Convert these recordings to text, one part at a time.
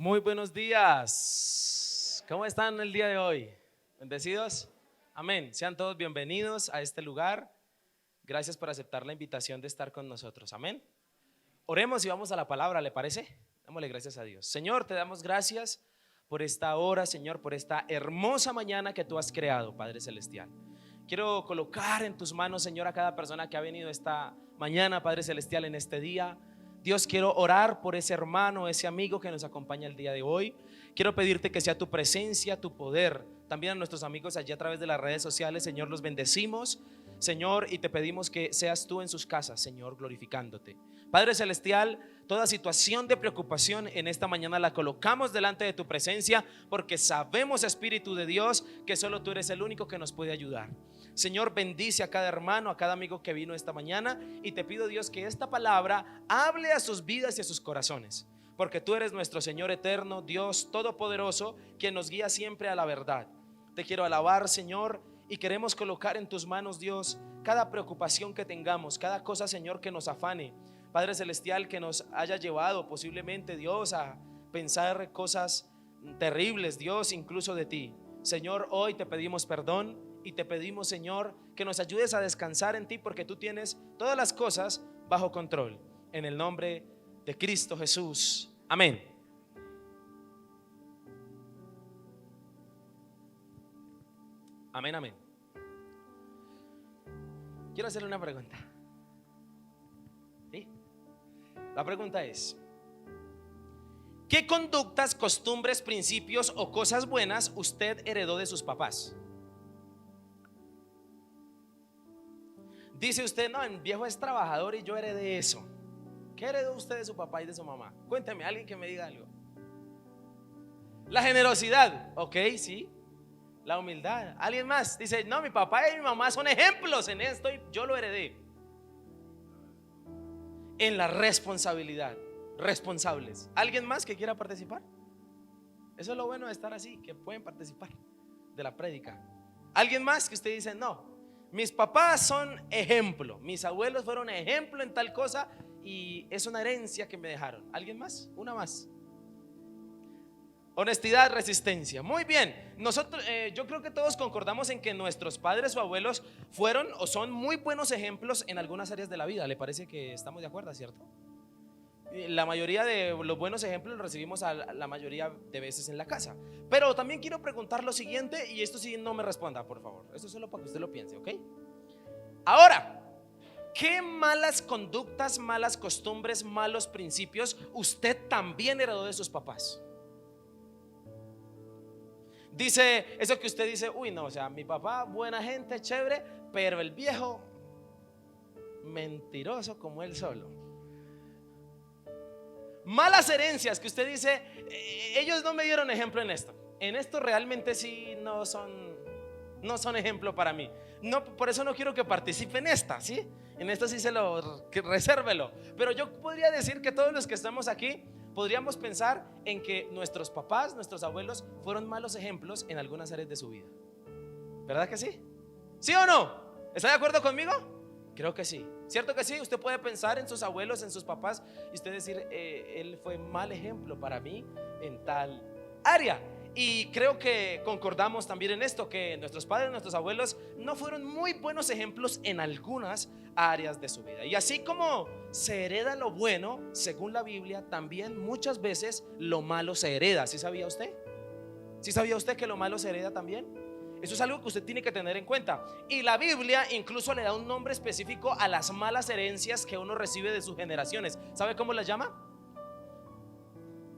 Muy buenos días. ¿Cómo están el día de hoy? ¿Bendecidos? Amén. Sean todos bienvenidos a este lugar. Gracias por aceptar la invitación de estar con nosotros. Amén. Oremos y vamos a la palabra, ¿le parece? Démosle gracias a Dios. Señor, te damos gracias por esta hora, Señor, por esta hermosa mañana que tú has creado, Padre Celestial. Quiero colocar en tus manos, Señor, a cada persona que ha venido esta mañana, Padre Celestial, en este día. Dios, quiero orar por ese hermano, ese amigo que nos acompaña el día de hoy. Quiero pedirte que sea tu presencia, tu poder. También a nuestros amigos allí a través de las redes sociales, Señor, los bendecimos, Señor, y te pedimos que seas tú en sus casas, Señor, glorificándote. Padre Celestial, toda situación de preocupación en esta mañana la colocamos delante de tu presencia, porque sabemos, Espíritu de Dios, que solo tú eres el único que nos puede ayudar. Señor, bendice a cada hermano, a cada amigo que vino esta mañana, y te pido, Dios, que esta palabra hable a sus vidas y a sus corazones, porque tú eres nuestro Señor eterno, Dios todopoderoso, quien nos guía siempre a la verdad. Te quiero alabar, Señor, y queremos colocar en tus manos, Dios, cada preocupación que tengamos, cada cosa, Señor, que nos afane, Padre Celestial, que nos haya llevado posiblemente, Dios, a pensar cosas terribles, Dios, incluso de ti. Señor, hoy te pedimos perdón y te pedimos, Señor, que nos ayudes a descansar en ti, porque tú tienes todas las cosas bajo control. En el nombre de Cristo Jesús. Amén. Amén, amén. Quiero hacerle una pregunta. ¿Sí? La pregunta es: ¿qué conductas, costumbres, principios o cosas buenas usted heredó de sus papás? Dice usted, no, el viejo es trabajador y yo heredé eso. ¿Qué heredó usted de su papá y de su mamá? Cuénteme, alguien que me diga algo. La generosidad, ok, sí. La humildad. Alguien más dice, no, mi papá y mi mamá son ejemplos en esto y yo lo heredé. En la responsabilidad, responsables. ¿Alguien más que quiera participar? Eso es lo bueno de estar así, que pueden participar de la prédica. ¿Alguien más que usted dice, no, mis papás son ejemplo, mis abuelos fueron ejemplo en tal cosa y es una herencia que me dejaron? ¿Alguien más? Una más. Honestidad, resistencia. Muy bien. Nosotros, yo creo que todos concordamos en que nuestros padres o abuelos fueron o son muy buenos ejemplos en algunas áreas de la vida. ¿Le parece que estamos de acuerdo, cierto? La mayoría de los buenos ejemplos los recibimos la mayoría de veces en la casa. Pero también quiero preguntar lo siguiente, y esto sí no me responda, por favor. Esto es solo para que usted lo piense, ¿ok? Ahora, ¿qué malas conductas, malas costumbres, malos principios usted también heredó de sus papás? Dice eso que usted dice, uy, no, o sea, mi papá, buena gente, chévere, pero el viejo, mentiroso como él solo. Malas herencias que usted dice, ellos no me dieron ejemplo en esto. En esto realmente sí no son ejemplo para mí. No, por eso no quiero que participe en esta, ¿sí? En esto sí resérvelo. Pero yo podría decir que todos los que estamos aquí podríamos pensar en que nuestros papás, nuestros abuelos fueron malos ejemplos en algunas áreas de su vida. ¿Verdad que sí? ¿Sí o no? ¿Está de acuerdo conmigo? Creo que sí. ¿Cierto que sí? Usted puede pensar en sus abuelos, en sus papás, y usted decir, él fue mal ejemplo para mí en tal área. Y creo que concordamos también en esto, que nuestros padres, nuestros abuelos no fueron muy buenos ejemplos en algunas áreas de su vida. Y así como se hereda lo bueno, según la Biblia, también muchas veces lo malo se hereda. ¿Sí sabía usted? ¿Sí sabía usted que lo malo se hereda también? Eso es algo que usted tiene que tener en cuenta. Y la Biblia incluso le da un nombre específico a las malas herencias que uno recibe de sus generaciones. ¿Sabe cómo las llama?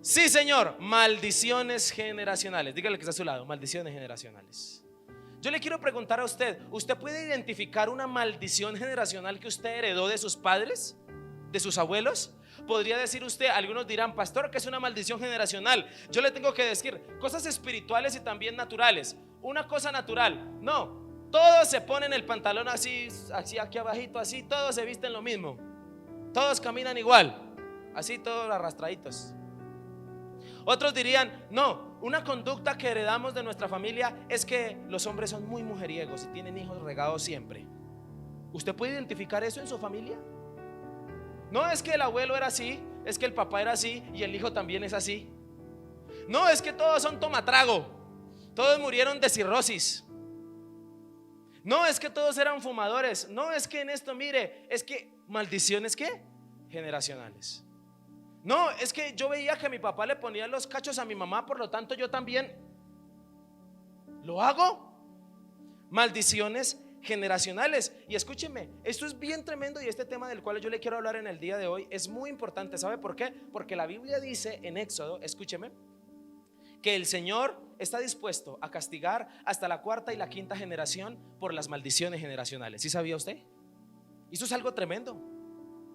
Sí, señor, maldiciones generacionales. Dígale que está a su lado, maldiciones generacionales. Yo le quiero preguntar a usted, ¿usted puede identificar una maldición generacional que usted heredó de sus padres, de sus abuelos? Podría decir usted, algunos dirán, pastor, que es una maldición generacional. Yo le tengo que decir cosas espirituales y también naturales. Una cosa natural, no, todos se ponen el pantalón así aquí abajito, así, todos se visten lo mismo, todos caminan igual, así todos arrastraditos. Otros dirían, no, una conducta que heredamos de nuestra familia es que los hombres son muy mujeriegos y tienen hijos regados siempre. ¿Usted puede identificar eso en su familia? No es que el abuelo era así, es que el papá era así y el hijo también es así. No, es que todos son tomatrago, todos murieron de cirrosis. No, es que todos eran fumadores. No, es que en esto, mire, es que maldiciones, ¿qué? Generacionales. No, es que yo veía que mi papá le ponía los cachos a mi mamá, por lo tanto yo también lo hago. Maldiciones generacionales. Y escúcheme, esto es bien tremendo, y este tema del cual yo le quiero hablar en el día de hoy es muy importante. ¿Sabe por qué? Porque la Biblia dice en Éxodo, escúcheme, que el Señor está dispuesto a castigar hasta la cuarta y la quinta generación por las maldiciones generacionales. ¿Sí sabía usted? Eso es algo tremendo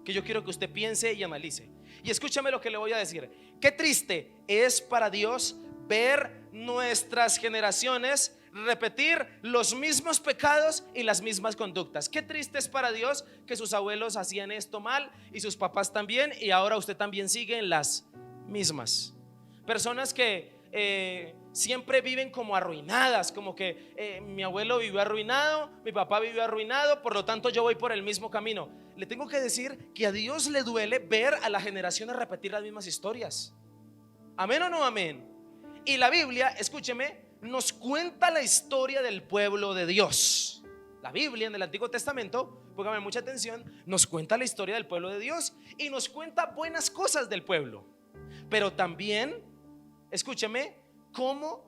que yo quiero que usted piense y analice. Y escúchame lo que le voy a decir. Qué triste es para Dios ver nuestras generaciones repetir los mismos pecados y las mismas conductas. Qué triste es para Dios que sus abuelos hacían esto mal y sus papás también, y ahora usted también sigue en las mismas. Personas que siempre viven como arruinadas, como que mi abuelo vivió arruinado, mi papá vivió arruinado, por lo tanto yo voy por el mismo camino. Le tengo que decir que a Dios le duele ver a las generaciones repetir las mismas historias. ¿Amén o no amén? Y la Biblia, escúcheme, nos cuenta la historia del pueblo de Dios. La Biblia en el Antiguo Testamento, póngame mucha atención, nos cuenta la historia del pueblo de Dios y nos cuenta buenas cosas del pueblo, pero también, escúcheme, cómo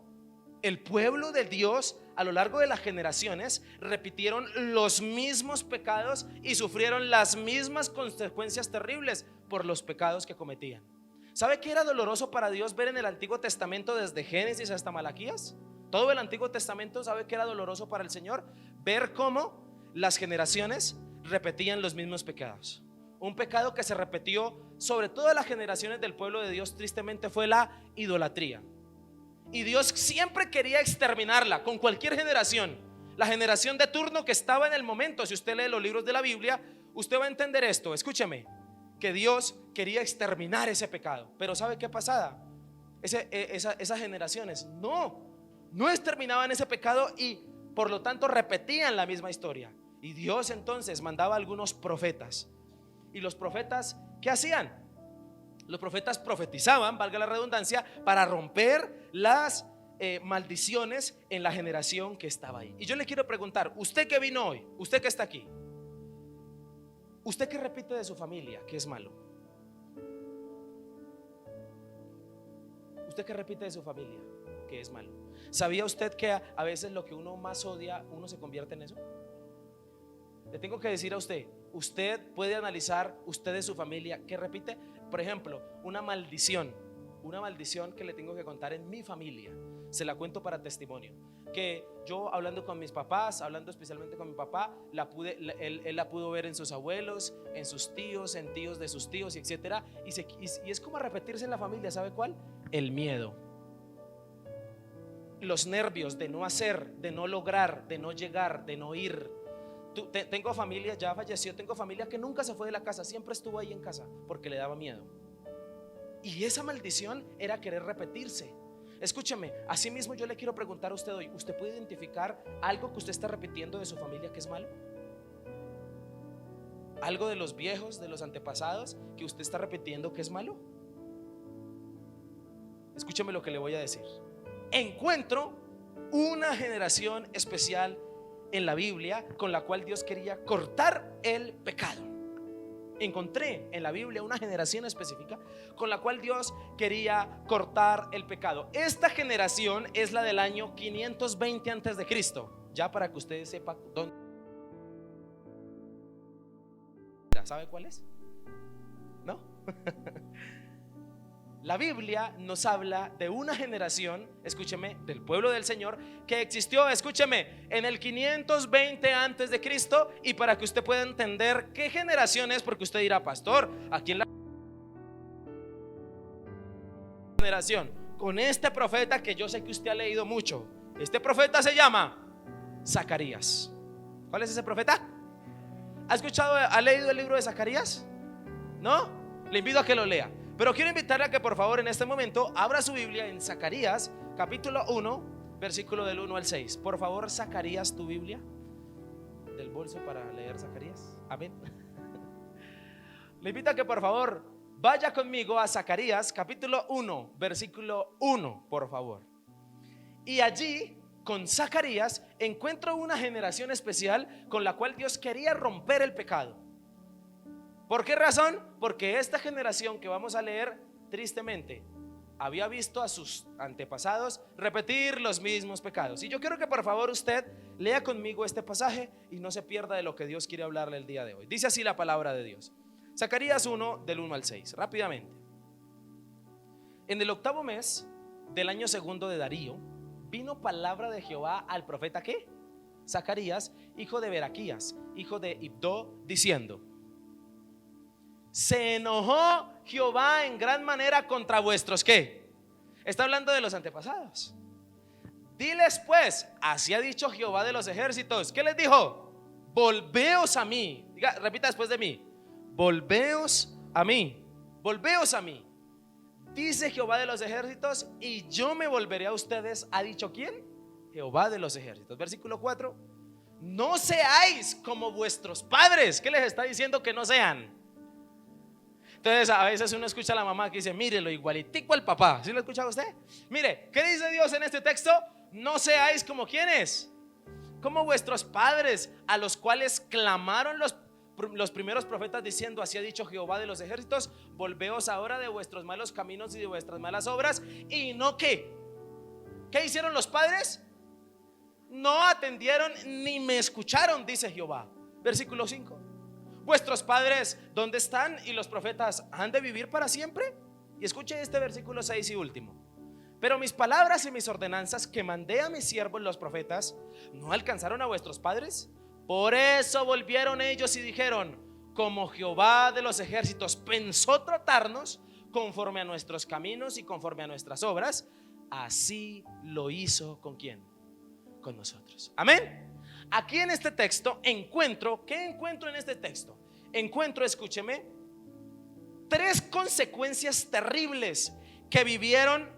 el pueblo de Dios a lo largo de las generaciones repitieron los mismos pecados y sufrieron las mismas consecuencias terribles por los pecados que cometían. ¿Sabe qué era doloroso para Dios ver en el Antiguo Testamento desde Génesis hasta Malaquías? Todo el Antiguo Testamento, ¿sabe qué era doloroso para el Señor? Ver cómo las generaciones repetían los mismos pecados. Un pecado que se repitió sobre todas las generaciones del pueblo de Dios, tristemente, fue la idolatría. Y Dios siempre quería exterminarla con cualquier generación. La generación de turno que estaba en el momento. Si usted lee los libros de la Biblia, usted va a entender esto. Escúcheme, que Dios quería exterminar ese pecado. Pero ¿sabe qué pasaba? Esas generaciones no exterminaban ese pecado y por lo tanto repetían la misma historia. Y Dios entonces mandaba a algunos profetas. Y los profetas, ¿qué hacían? Los profetas profetizaban, valga la redundancia, para romper las maldiciones en la generación que estaba ahí. Y yo le quiero preguntar, usted que vino hoy, usted que está aquí, usted que repite de su familia que es malo, usted que repite de su familia que es malo, ¿sabía usted que a veces lo que uno más odia, uno se convierte en eso? Le tengo que decir a usted, usted puede analizar, usted de su familia que repite. Por ejemplo, una maldición que le tengo que contar en mi familia, se la cuento para testimonio, que yo hablando con mis papás, hablando especialmente con mi papá, él la pudo ver en sus abuelos, en sus tíos, en tíos de sus tíos, etcétera, y es como repetirse en la familia. ¿Sabe cuál? El miedo, los nervios de no hacer, de no lograr, de no llegar, de no ir. Tengo familia, ya falleció, tengo familia que nunca se fue de la casa, siempre estuvo ahí en casa porque le daba miedo. Y esa maldición era querer repetirse. Escúcheme, así mismo yo le quiero preguntar a usted hoy, ¿usted puede identificar algo que usted está repitiendo de su familia que es malo? ¿Algo de los viejos, de los antepasados que usted está repitiendo que es malo? Escúcheme lo que le voy a decir. Encuentro una generación especial en la Biblia con la cual Dios quería cortar el pecado. Encontré en la Biblia una generación específica con la cual Dios quería cortar el pecado. Esta generación es la del año 520 antes de Cristo. Ya para que ustedes sepan dónde. ¿Sabe cuál es? ¿No? La Biblia nos habla de una generación, escúcheme, del pueblo del Señor que existió, escúcheme, en el 520 antes de Cristo. Y para que usted pueda entender qué generación es, porque usted dirá, pastor, aquí en la generación con este profeta que yo sé que usted ha leído mucho. Este profeta se llama Zacarías. ¿Cuál es ese profeta? ¿Ha escuchado, ha leído el libro de Zacarías? ¿No? Le invito a que lo lea. Pero quiero invitarle a que por favor en este momento abra su Biblia en Zacarías capítulo 1, versículo del 1 al 6. Por favor, Zacarías, tu Biblia del bolso para leer Zacarías. Amén. Le invito a que por favor vaya conmigo a Zacarías capítulo 1, versículo 1, por favor. Y allí, con Zacarías, encuentro una generación especial con la cual Dios quería romper el pecado. ¿Por qué razón? Porque esta generación que vamos a leer, tristemente, había visto a sus antepasados repetir los mismos pecados. Y yo quiero que por favor usted lea conmigo este pasaje y no se pierda de lo que Dios quiere hablarle el día de hoy. Dice así la palabra de Dios. Zacarías 1, del 1 al 6, rápidamente. En el 8º mes del año segundo de Darío, vino palabra de Jehová al profeta ¿qué? Zacarías, hijo de Beraquías, hijo de Iddo, diciendo: se enojó Jehová en gran manera contra vuestros ¿qué? Está hablando de los antepasados. Diles pues, así ha dicho Jehová de los ejércitos. ¿Qué les dijo? Volveos a mí. Diga, repita después de mí: volveos a mí, volveos a mí, dice Jehová de los ejércitos, y yo me volveré a ustedes. ¿Ha dicho quién? Jehová de los ejércitos. Versículo 4: no seáis como vuestros padres. ¿Qué les está diciendo que no sean? Entonces a veces uno escucha a la mamá que dice: mírelo igualitico al papá. ¿Sí lo ha escuchado usted? Mire, ¿qué dice Dios en este texto? No seáis como ¿quiénes? Como vuestros padres, a los cuales clamaron los primeros profetas diciendo: así ha dicho Jehová de los ejércitos, volveos ahora de vuestros malos caminos y de vuestras malas obras. Y no ¿qué? ¿Qué hicieron los padres? No atendieron ni me escucharon, dice Jehová. Versículo 5: vuestros padres, ¿dónde están? Y los profetas, ¿han de vivir para siempre? Y escuche este versículo 6 y último: pero mis palabras y mis ordenanzas que mandé a mis siervos los profetas, ¿no alcanzaron a vuestros padres? Por eso volvieron ellos y dijeron: como Jehová de los ejércitos pensó tratarnos conforme a nuestros caminos y conforme a nuestras obras, así lo hizo ¿con quién? Con nosotros. Amén. Aquí en este texto encuentro, ¿qué encuentro en este texto? Encuentro, escúcheme, 3 consecuencias terribles que vivieron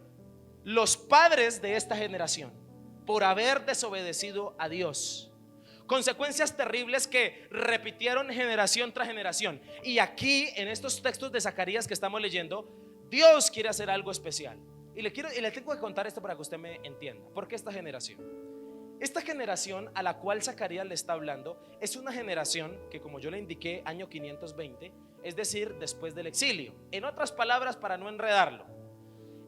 los padres de esta generación por haber desobedecido a Dios. Consecuencias terribles que repitieron generación tras generación. Y aquí en estos textos de Zacarías que estamos leyendo, Dios quiere hacer algo especial. Y le tengo que contar esto para que usted me entienda. ¿Por qué esta generación? Esta generación a la cual Zacarías le está hablando es una generación que, como yo le indiqué, año 520, es decir, después del exilio. En otras palabras, para no enredarlo,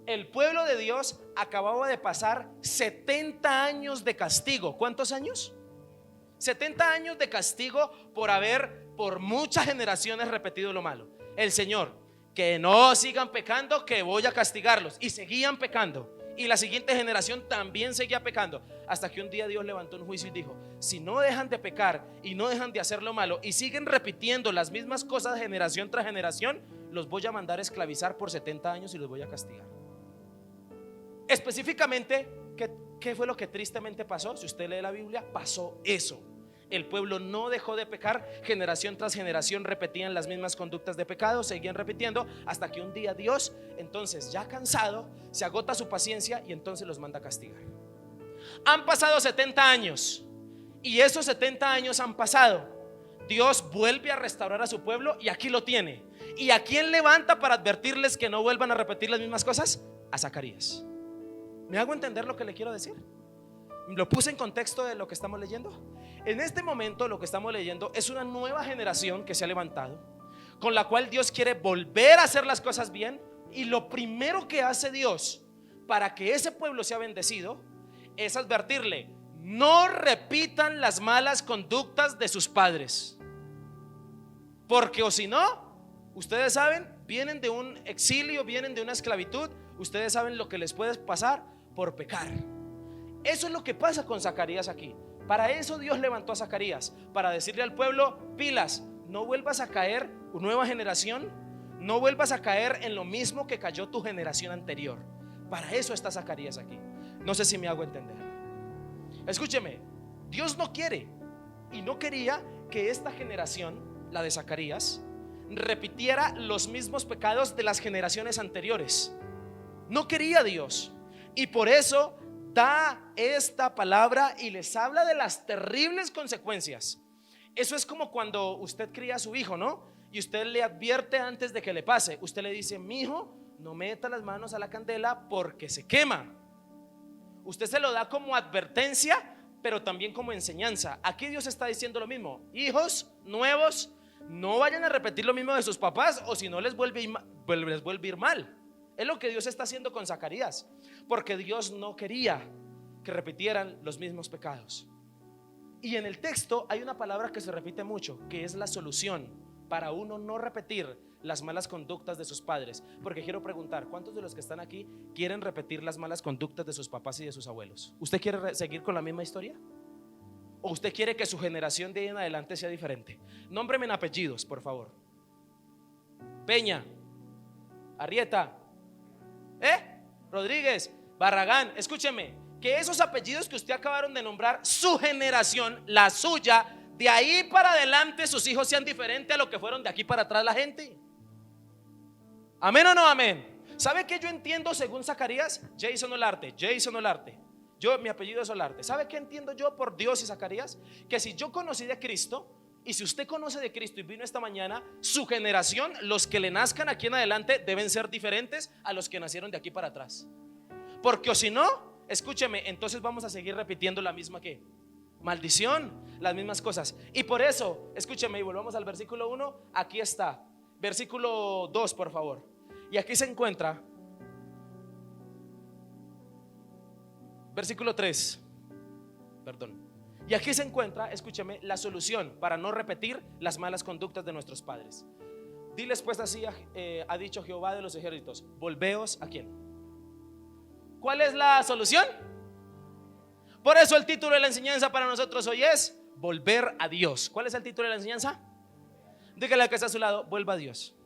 el pueblo de Dios acababa de pasar 70 años de castigo. ¿Cuántos años? 70 años de castigo por haber por muchas generaciones repetido lo malo. El Señor: que no sigan pecando, que voy a castigarlos. Y seguían pecando. Y la siguiente generación también seguía pecando, hasta que un día Dios levantó un juicio y dijo: si no dejan de pecar y no dejan de hacer lo malo y siguen repitiendo las mismas cosas generación tras generación, los voy a mandar a esclavizar por 70 años y los voy a castigar. Específicamente, ¿qué fue lo que tristemente pasó? Si usted lee la Biblia, pasó eso. El pueblo no dejó de pecar, generación tras generación repetían las mismas conductas de pecado, seguían repitiendo, hasta que un día Dios, entonces ya cansado, se agota su paciencia y entonces los manda a castigar. Han pasado 70 años y esos 70 años han pasado. Dios vuelve a restaurar a su pueblo y aquí lo tiene. ¿Y a quién levanta para advertirles que no vuelvan a repetir las mismas cosas? A Zacarías. ¿Me hago entender lo que le quiero decir? ¿Lo puse en contexto de lo que estamos leyendo? En este momento lo que estamos leyendo es una nueva generación que se ha levantado, con la cual Dios quiere volver a hacer las cosas bien. Y lo primero que hace Dios para que ese pueblo sea bendecido es advertirle: no repitan las malas conductas de sus padres, porque o si no, ustedes saben, vienen de un exilio, vienen de una esclavitud, ustedes saben lo que les puede pasar por pecar. Eso es lo que pasa con Zacarías aquí. Para eso Dios levantó a Zacarías, para decirle al pueblo: pilas, no vuelvas a caer, nueva generación, no vuelvas a caer en lo mismo que cayó tu generación anterior. Para eso está Zacarías aquí. No sé si me hago entender. Escúcheme, Dios no quiere y no quería que esta generación, la de Zacarías, repitiera los mismos pecados de las generaciones anteriores. No quería Dios, y por eso da esta palabra y les habla de las terribles consecuencias. Eso es como cuando usted cría a su hijo, ¿no? y usted le advierte antes de que le pase. Usted le dice: mi hijo, no meta las manos a la candela porque se quema. Usted se lo da como advertencia, pero también como enseñanza. Aquí Dios está diciendo lo mismo: hijos nuevos, no vayan a repetir lo mismo de sus papás, o si no les vuelve a ir mal. Es lo que Dios está haciendo con Zacarías, porque Dios no quería que repitieran los mismos pecados. Y en el texto hay una palabra que se repite mucho, que es la solución para uno no repetir las malas conductas de sus padres. Porque quiero preguntar: ¿cuántos de los que están aquí quieren repetir las malas conductas de sus papás y de sus abuelos? ¿Usted quiere seguir con la misma historia? ¿O usted quiere que su generación de ahí en adelante sea diferente? Nómbreme en apellidos, por favor. Peña, Arrieta, Rodríguez, Barragán. Escúcheme, que esos apellidos que usted acabaron de nombrar, su generación, la suya, de ahí para adelante sus hijos sean diferentes a lo que fueron de aquí para atrás la gente. ¿Amén o no amén? ¿Sabe qué yo entiendo según Zacarías? Jason Olarte. Mi apellido es Olarte. ¿Sabe qué entiendo yo por Dios y Zacarías? Que si yo conocí de Cristo, y si usted conoce de Cristo y vino esta mañana, su generación, los que le nazcan aquí en adelante, deben ser diferentes a los que nacieron de aquí para atrás. Porque o si no, escúcheme, entonces vamos a seguir repitiendo la misma maldición, las mismas cosas. Y por eso, escúcheme, y volvamos al versículo 1. Aquí está, versículo 2, por favor. Y aquí se encuentra versículo 3, perdón. Y aquí se encuentra, escúcheme, la solución para no repetir las malas conductas de nuestros padres. Diles pues así, ha dicho Jehová de los ejércitos: volveos ¿a quién? ¿Cuál es la solución? Por eso el título de la enseñanza para nosotros hoy es volver a Dios. ¿Cuál es el título de la enseñanza? Dígale al que está a su lado: vuelva a Dios.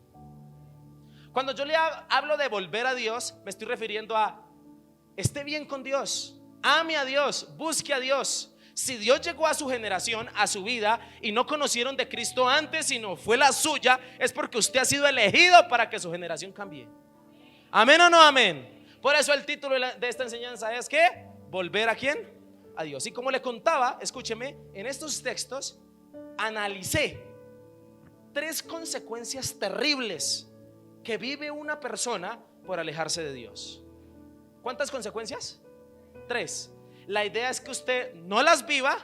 Cuando yo le hablo de volver a Dios, me estoy refiriendo a: esté bien con Dios, ame a Dios, busque a Dios. Si Dios llegó a su generación, a su vida, y no conocieron de Cristo antes, sino fue la suya, es porque usted ha sido elegido para que su generación cambie. ¿Amén o no amén? Por eso el título de esta enseñanza es que volver ¿a quién? A Dios. Y como le contaba, escúcheme, en estos textos analicé 3 consecuencias terribles que vive una persona por alejarse de Dios. ¿Cuántas consecuencias? 3. La idea es que usted no las viva,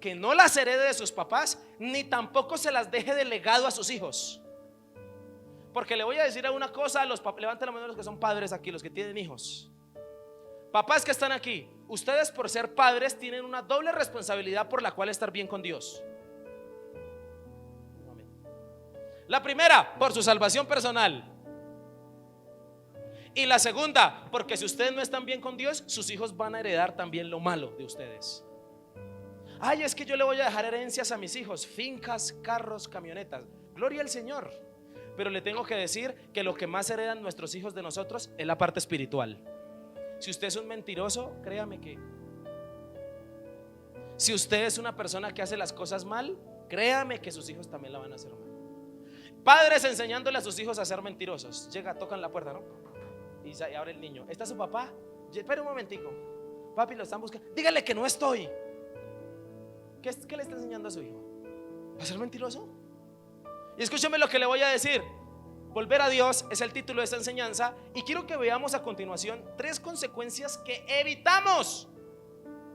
que no las herede de sus papás, ni tampoco se las deje de legado a sus hijos. Porque le voy a decir una cosa a los papás. Levanten la mano los que son padres aquí, los que tienen hijos. Papás que están aquí, ustedes por ser padres tienen una doble responsabilidad por la cual estar bien con Dios. La primera, por su salvación personal. Y la segunda, porque si ustedes no están bien con Dios, sus hijos van a heredar también lo malo de ustedes. Ay, es que yo le voy a dejar herencias a mis hijos: fincas, carros, camionetas. Gloria al Señor. Pero le tengo que decir que lo que más heredan nuestros hijos de nosotros es la parte espiritual. Si usted es un mentiroso, créame que si usted es una persona que hace las cosas mal, créame que sus hijos también la van a hacer mal. Padres enseñándole a sus hijos a ser mentirosos. Tocan la puerta, ¿no? Y abre el niño. ¿Está su papá? Espera un momentico. Papi, lo están buscando. Dígale que no estoy. ¿Qué le está enseñando a su hijo? ¿A ser mentiroso? Y escúcheme lo que le voy a decir. Volver a Dios es el título de esta enseñanza. Y quiero que veamos a continuación 3 consecuencias que evitamos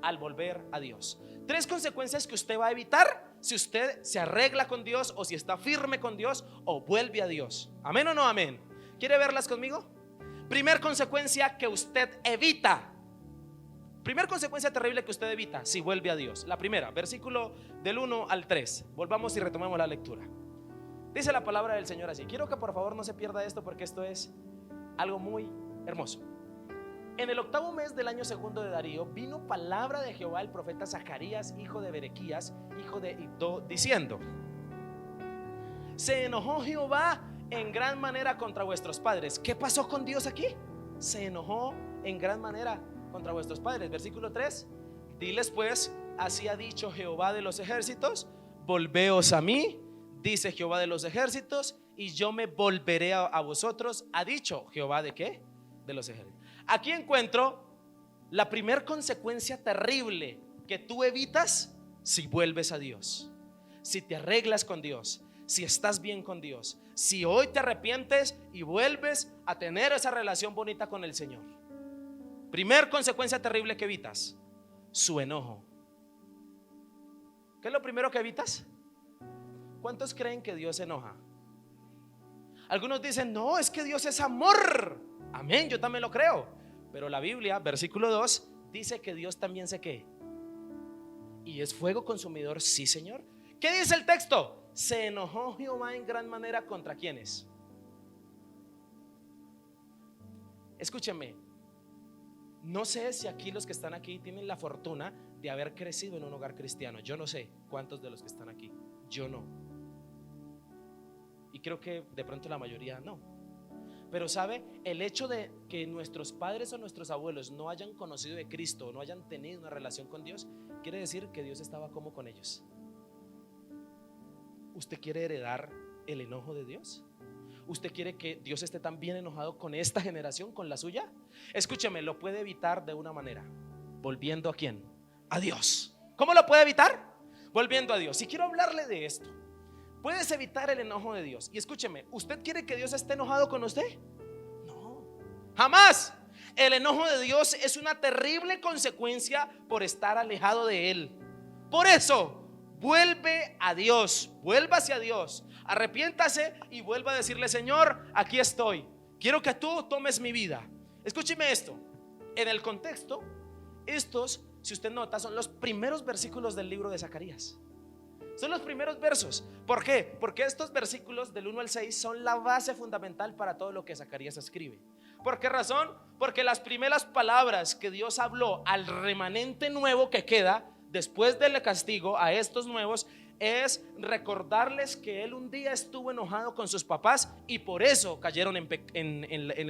al volver a Dios. 3 consecuencias que usted va a evitar si usted se arregla con Dios, o si está firme con Dios, o vuelve a Dios. ¿Amén o no amén? ¿Quiere verlas conmigo? Primer consecuencia que usted evita. Primer consecuencia terrible que usted evita si vuelve a Dios. La primera, versículo del 1 al 3. Volvamos y retomemos la lectura. Dice la palabra del Señor así. Quiero que por favor no se pierda esto, porque esto es algo muy hermoso. En el 8º mes del año segundo de Darío, vino palabra de Jehová al profeta Zacarías, hijo de Berequías, hijo de Iddo, diciendo: se enojó Jehová en gran manera contra vuestros padres. ¿Qué pasó con Dios aquí? Se enojó en gran manera contra vuestros padres. Versículo 3. Diles pues, así ha dicho Jehová de los ejércitos: volveos a mí, dice Jehová de los ejércitos, y yo me volveré a vosotros. Ha dicho Jehová ¿de qué? De los ejércitos. Aquí encuentro la primer consecuencia terrible que tú evitas si vuelves a Dios, si te arreglas con Dios, si estás bien con Dios, si hoy te arrepientes y vuelves a tener esa relación bonita con el Señor. Primer consecuencia terrible que evitas: su enojo. ¿Qué es lo primero que evitas? ¿Cuántos creen que Dios se enoja? Algunos dicen, no, es que Dios es amor. Amén, yo también lo creo. Pero la Biblia, versículo 2, dice que Dios también se ¿qué? Y es fuego consumidor, sí, Señor. ¿Qué dice el texto? Se enojó Jehová en gran manera ¿contra quiénes? Escúcheme, no sé si aquí los que están aquí tienen la fortuna de haber crecido en un hogar cristiano. Yo no sé cuántos de los que están aquí. Yo no. Y creo que de pronto la mayoría no. Pero sabe, el hecho de que nuestros padres o nuestros abuelos no hayan conocido de Cristo, no hayan tenido una relación con Dios, quiere decir que Dios estaba como con ellos. ¿Usted quiere heredar el enojo de Dios? ¿Usted quiere que Dios esté tan bien enojado con esta generación, con la suya? Escúcheme, lo puede evitar de una manera: volviendo ¿a quién? A Dios. ¿Cómo lo puede evitar? Volviendo a Dios. Y quiero hablarle de esto. Puedes evitar el enojo de Dios. Y escúcheme, ¿usted quiere que Dios esté enojado con usted? No, jamás. El enojo de Dios es una terrible consecuencia por estar alejado de Él. Por eso, vuelve a Dios, vuelva hacia Dios, arrepiéntase y vuelva a decirle: Señor, aquí estoy, quiero que tú tomes mi vida. Escúcheme esto. En el contexto, estos, si usted nota, son los primeros versículos del libro de Zacarías. Son los primeros versos. ¿Por qué? Porque estos versículos del 1 al 6 son la base fundamental para todo lo que Zacarías escribe. ¿Por qué razón? Porque las primeras palabras que Dios habló al remanente nuevo que queda después del castigo a estos nuevos es recordarles que Él un día estuvo enojado con sus papás y por eso cayeron en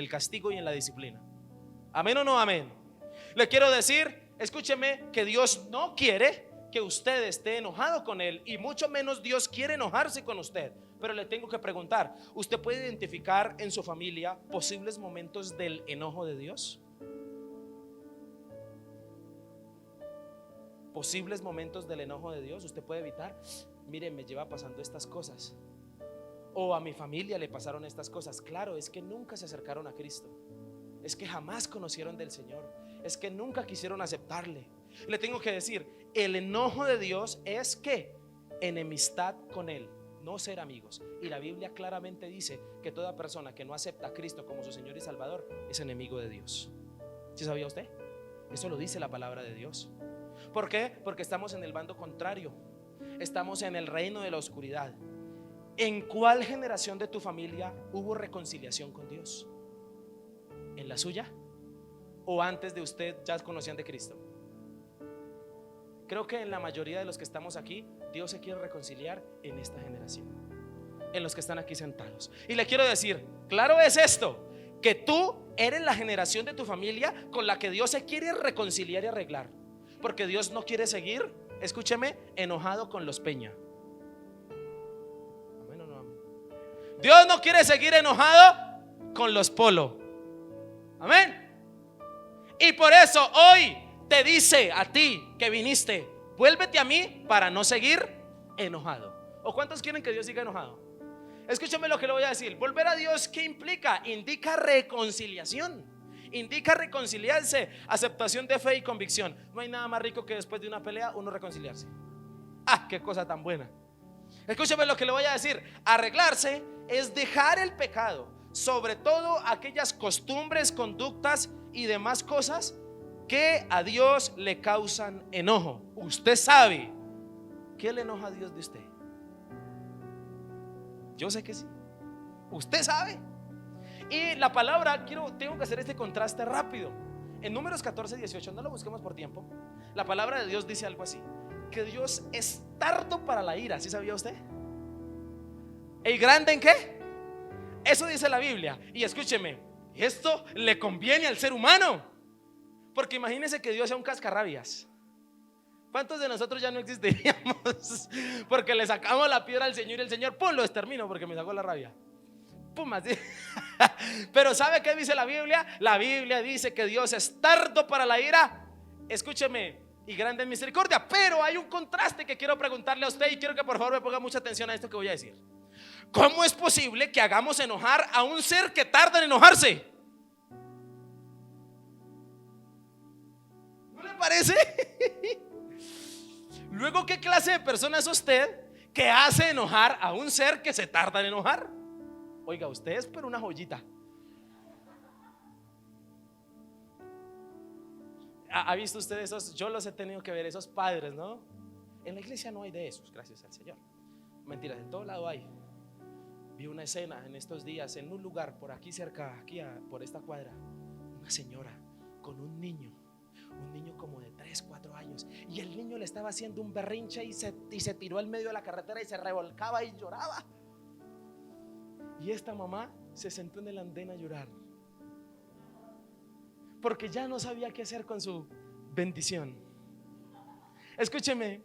el castigo y en la disciplina. ¿Amén o no amén? Le quiero decir, escúcheme, que Dios no quiere que usted esté enojado con Él, y mucho menos Dios quiere enojarse con usted. Pero le tengo que preguntar, ¿usted puede identificar en su familia posibles momentos del enojo de Dios? Posibles momentos del enojo de Dios. Usted puede evitar: mire, me lleva pasando estas cosas, o a mi familia le pasaron estas cosas. Claro, es que nunca se acercaron a Cristo, es que jamás conocieron del Señor, es que nunca quisieron aceptarle. Le tengo que decir, el enojo de Dios es ¿qué? Enemistad con Él, no ser amigos. Y la Biblia claramente dice que toda persona que no acepta a Cristo como su Señor y Salvador es enemigo de Dios. ¿Sí sabía usted? Eso lo dice la palabra de Dios. ¿Por qué? Porque estamos en el bando contrario, estamos en el reino de la oscuridad. ¿En cuál generación de tu familia hubo reconciliación con Dios? ¿En la suya? ¿O antes de usted ya conocían de Cristo? Creo que en la mayoría de los que estamos aquí, Dios se quiere reconciliar en esta generación, en los que están aquí sentados. Y le quiero decir, claro es esto, que tú eres la generación de tu familia con la que Dios se quiere reconciliar y arreglar. Porque Dios no quiere seguir, escúcheme, enojado con los Peña. Amén o no amén. Dios no quiere seguir enojado con los Polo. Amén. Y por eso hoy te dice a ti que viniste: vuélvete a mí para no seguir enojado. ¿O cuántos quieren que Dios siga enojado? Escúchame lo que le voy a decir. Volver a Dios, ¿qué implica? Indica reconciliación, indica reconciliarse, aceptación de fe y convicción. No hay nada más rico que después de una pelea uno reconciliarse. Ah, qué cosa tan buena. Escúchame lo que le voy a decir. Arreglarse es dejar el pecado, sobre todo aquellas costumbres, conductas y demás cosas que a Dios le causan enojo. Usted sabe ¿qué le enoja a Dios de usted? Yo sé que sí. Usted sabe. Y la palabra, tengo que hacer este contraste rápido. En Números 14:18, no lo busquemos por tiempo. La palabra de Dios dice algo así: que Dios es tardo para la ira. ¿Sí sabía usted? ¿Y grande en qué? Eso dice la Biblia. Y escúcheme, esto le conviene al ser humano. Porque imagínese que Dios sea un cascarrabias. ¿Cuántos de nosotros ya no existiríamos? Porque le sacamos la piedra al Señor y el Señor, ¡pum!, lo extermino porque me sacó la rabia. ¡Pum!, así. Pero ¿sabe qué dice la Biblia? La Biblia dice que Dios es tardo para la ira, escúcheme, y grande en misericordia. Pero hay un contraste que quiero preguntarle a usted, y quiero que por favor me ponga mucha atención a esto que voy a decir. ¿Cómo es posible que hagamos enojar a un ser que tarda en enojarse? ¿No le parece? Luego, ¿qué clase de persona es usted que hace enojar a un ser que se tarda en enojar? Oiga, usted es pero una joyita. ¿Ha visto usted esos? Yo los he tenido que ver, esos padres, ¿no? En la iglesia no hay de esos, gracias al Señor. Mentiras, en todo lado hay. Vi una escena en estos días en un lugar por aquí cerca, por esta cuadra, una señora con un niño como de 3, 4 años, y el niño le estaba haciendo un berrinche y se tiró al medio de la carretera y se revolcaba y lloraba. Y esta mamá se sentó en el andén a llorar porque ya no sabía qué hacer con su bendición. Escúcheme,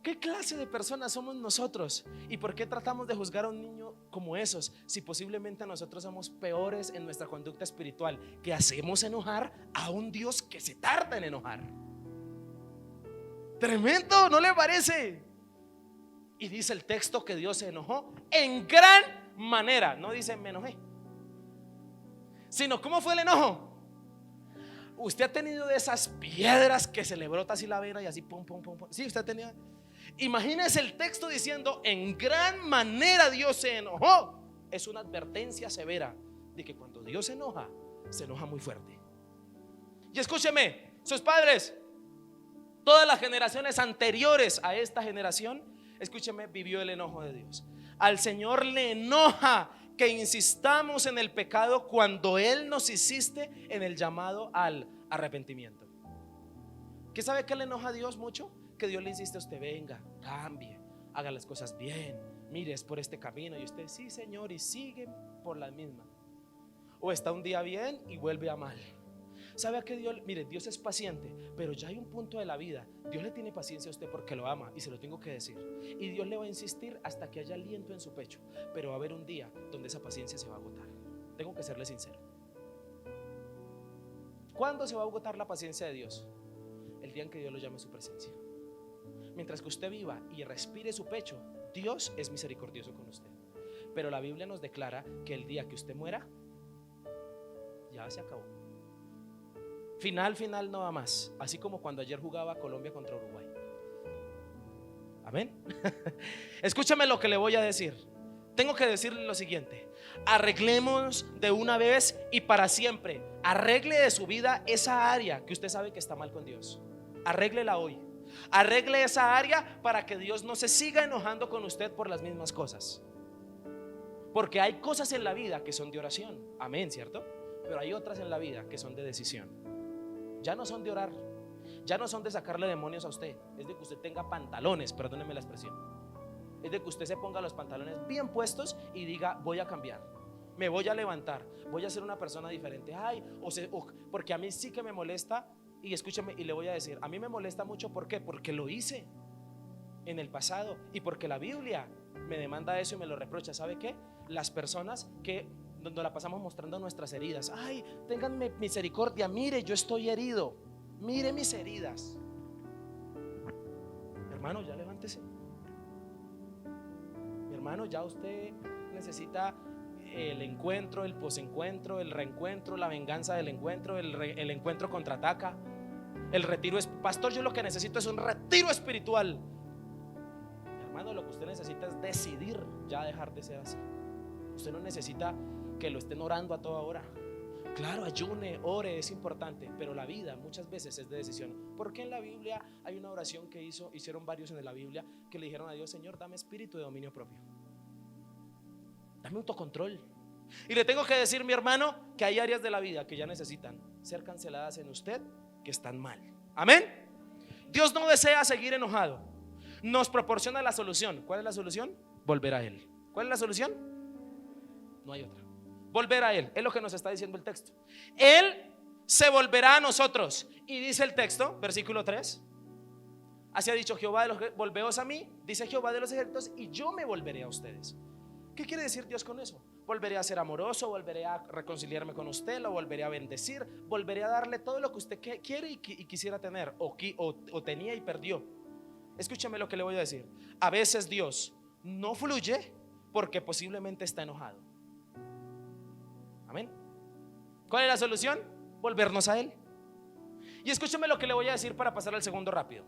¿qué clase de personas somos nosotros? ¿Y por qué tratamos de juzgar a un niño como esos si posiblemente nosotros somos peores en nuestra conducta espiritual, que hacemos enojar a un Dios que se tarda en enojar? Tremendo, ¿no le parece? Y dice el texto que Dios se enojó en gran manera. No dice me enojé, sino ¿cómo fue el enojo? Usted ha tenido de esas piedras que se le brota así la vena y así pum, pum, pum, pum. Sí, usted ha tenido. Imagínese el texto diciendo en gran manera Dios se enojó. Es una advertencia severa de que cuando Dios se enoja muy fuerte. Y escúcheme, sus padres, todas las generaciones anteriores a esta generación, escúcheme, vivió el enojo de Dios. Al Señor le enoja que insistamos en el pecado cuando Él nos insiste en el llamado al arrepentimiento. ¿Qué sabe que le enoja a Dios mucho? Que Dios le insiste a usted: venga, cambie, haga las cosas bien, mire, es por este camino. Y usted: sí, Señor, y sigue por la misma. O está un día bien y vuelve a mal. ¿Sabe a qué Dios? Mire, Dios es paciente, pero ya hay un punto de la vida. Dios le tiene paciencia a usted porque lo ama, y se lo tengo que decir. Y Dios le va a insistir hasta que haya aliento en su pecho. Pero va a haber un día donde esa paciencia se va a agotar. Tengo que serle sincero. ¿Cuándo se va a agotar la paciencia de Dios? El día en que Dios lo llame a su presencia. Mientras que usted viva y respire su pecho, Dios es misericordioso con usted. Pero la Biblia nos declara que el día que usted muera, ya se acabó. Final no va más. Así como cuando ayer jugaba Colombia contra Uruguay. Amén. Escúchame lo que le voy a decir. Tengo que decirle lo siguiente: arreglemos de una vez y para siempre. Arregle de su vida esa área que usted sabe que está mal con Dios. Arréglela hoy. Arregle esa área para que Dios no se siga enojando con usted por las mismas cosas. Porque hay cosas en la vida que son de oración. Amén, ¿cierto? Pero hay otras en la vida que son de decisión. Ya no son de orar, ya no son de sacarle demonios a usted. Es de que usted tenga pantalones, perdóneme la expresión. Es de que usted se ponga los pantalones bien puestos y diga: voy a cambiar, me voy a levantar, voy a ser una persona diferente. Porque a mí sí que me molesta. Y escúchame, y le voy a decir: a mí me molesta mucho. ¿Por qué? Porque lo hice en el pasado, y porque la Biblia me demanda eso y me lo reprocha. ¿Sabe qué? Las personas que donde la pasamos mostrando nuestras heridas: ay, ténganme misericordia, mire, yo estoy herido, mire mis heridas. Mi hermano, ya levántese. Mi hermano, ya usted necesita el encuentro, el posencuentro, el reencuentro, la venganza del encuentro, el encuentro contraataca, el retiro. Pastor, yo lo que necesito es un retiro espiritual. Mi hermano, lo que usted necesita es decidir ya dejar de ser así. Usted no necesita que lo estén orando a toda hora. Claro, ayune, ore, es importante, pero la vida muchas veces es de decisión. Porque en la Biblia hay una oración que hicieron varios en la Biblia, que le dijeron a Dios: Señor, dame espíritu de dominio propio, dame autocontrol. Y le tengo que decir, mi hermano, que hay áreas de la vida que ya necesitan ser canceladas en usted, que están mal. Amén. Dios no desea seguir enojado, nos proporciona la solución. ¿Cuál es la solución? Volver a Él. ¿Cuál es la solución? No hay otra. Volver a Él, es lo que nos está diciendo el texto. Él se volverá a nosotros. Y dice el texto, versículo 3: así ha dicho Jehová: volveos a mí, dice Jehová de los ejércitos, y yo me volveré a ustedes. ¿Qué quiere decir Dios con eso? Volveré a ser amoroso, volveré a reconciliarme con usted, lo volveré a bendecir, volveré a darle todo lo que usted quiere y quisiera tener, o tenía y perdió. Escúchame lo que le voy a decir. A veces Dios no fluye porque posiblemente está enojado. Amén. ¿Cuál es la solución? Volvernos a Él. Y escúcheme lo que le voy a decir para pasar al segundo rápido.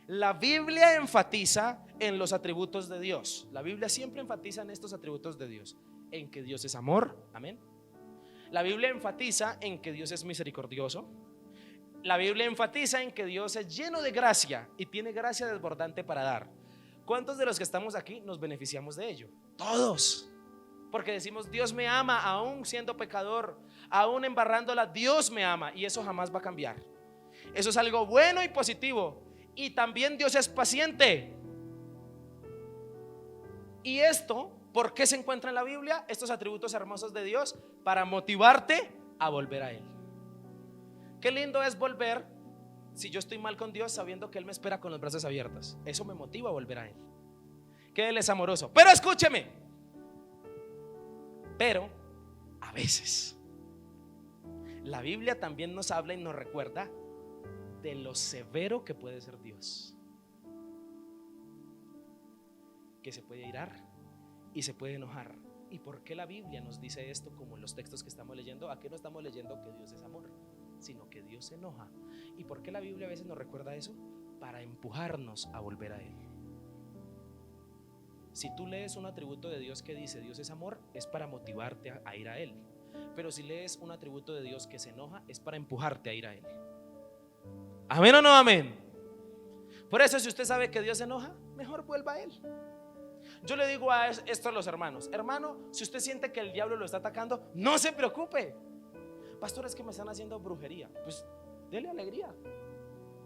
La Biblia enfatiza en los atributos de Dios. La Biblia siempre enfatiza en estos atributos de Dios: en que Dios es amor, amén. La Biblia enfatiza en que Dios es misericordioso. La Biblia enfatiza en que Dios es lleno de gracia y tiene gracia desbordante para dar. ¿Cuántos de los que estamos aquí nos beneficiamos de ello? Todos. Porque decimos: Dios me ama, aún siendo pecador, aún embarrándola, Dios me ama, y eso jamás va a cambiar. Eso es algo bueno y positivo. Y también Dios es paciente. Y esto, ¿por qué se encuentra en la Biblia? Estos atributos hermosos de Dios, para motivarte a volver a Él. Qué lindo es volver, si yo estoy mal con Dios, sabiendo que Él me espera con los brazos abiertos. Eso me motiva a volver a Él, que Él es amoroso. Pero escúcheme, pero a veces la Biblia también nos habla y nos recuerda de lo severo que puede ser Dios, que se puede irar y se puede enojar. ¿Y por qué la Biblia nos dice esto como en los textos que estamos leyendo? Aquí no estamos leyendo que Dios es amor, sino que Dios se enoja. ¿Y por qué la Biblia a veces nos recuerda eso? Para empujarnos a volver a Él. Si tú lees un atributo de Dios que dice Dios es amor, es para motivarte a ir a Él. Pero si lees un atributo de Dios que se enoja, es para empujarte a ir a Él. ¿Amén o no amén? Por eso, si usted sabe que Dios se enoja, mejor vuelva a Él. Yo le digo a esto a los hermanos: hermano, si usted siente que el diablo lo está atacando, no se preocupe. Pastor, es que me están haciendo brujería. Pues dele alegría